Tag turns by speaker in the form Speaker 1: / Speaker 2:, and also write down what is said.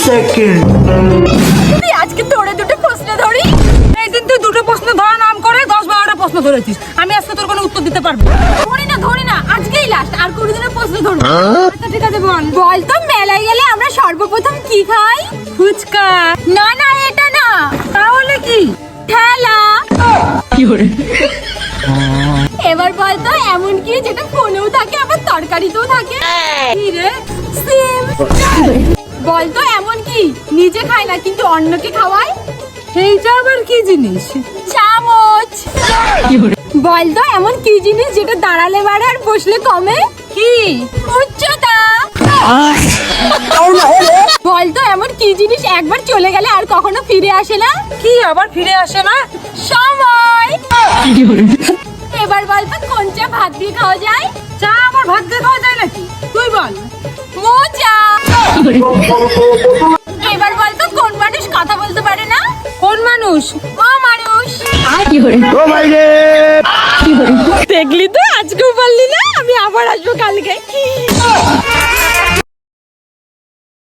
Speaker 1: Second.
Speaker 2: আজকে তোরে দুটো প্রশ্ন ধরি।
Speaker 3: এই দিন তুই দুটো প্রশ্ন ধরা নাম করে 10-12টা প্রশ্ন ধরেছিস, আমি আজকে তোর কোনো উত্তর দিতে পারবো না।
Speaker 2: ধরি না আজকেই লাস্ট, আর কোনদিনের প্রশ্ন ধরবো। আচ্ছা ঠিক আছে বল তো মেলায় গেলে আমরা সর্বপ্রথম কি খাই?
Speaker 3: ফুচকা।
Speaker 2: না না এটা না,
Speaker 3: তাহলে কি?
Speaker 2: ঠেলা। এবার বল তো এমন কি যেটা ফোনেও থাকে আবার তরকারিতেও থাকে?
Speaker 3: কি রে?
Speaker 2: সিম। বল তো এমন কি নিজে খায় না কিন্তু অন্যকে খাওয়ায়?
Speaker 3: এইটা আবার কি জিনিস?
Speaker 2: চামচ। বল তো এমন কি জিনিস যেটা দাঁড়ালে বাড়ে আর বসলে কমে?
Speaker 3: কি?
Speaker 2: উচ্চতা। বল তো এমন কি জিনিস একবার চলে গেলে আর কখনো ফিরে আসে না?
Speaker 3: কি আবার ফিরে আসে না?
Speaker 2: সময়। এবার বল তো কোন চা ভাত দিয়ে খাওয়া যায়?
Speaker 3: চা আবার ভাত দিয়ে খাওয়া যায় নাকি? তুই বল।
Speaker 2: মোজা। এবার বল তো কোন মানুষ কথা বলতে পারে না?
Speaker 3: কোন মানুষ?
Speaker 2: মানুষ।
Speaker 1: ও ভাই রে,
Speaker 3: দেখলি তো আজকেও পারলি না, আমি আবার আসবো কালকে।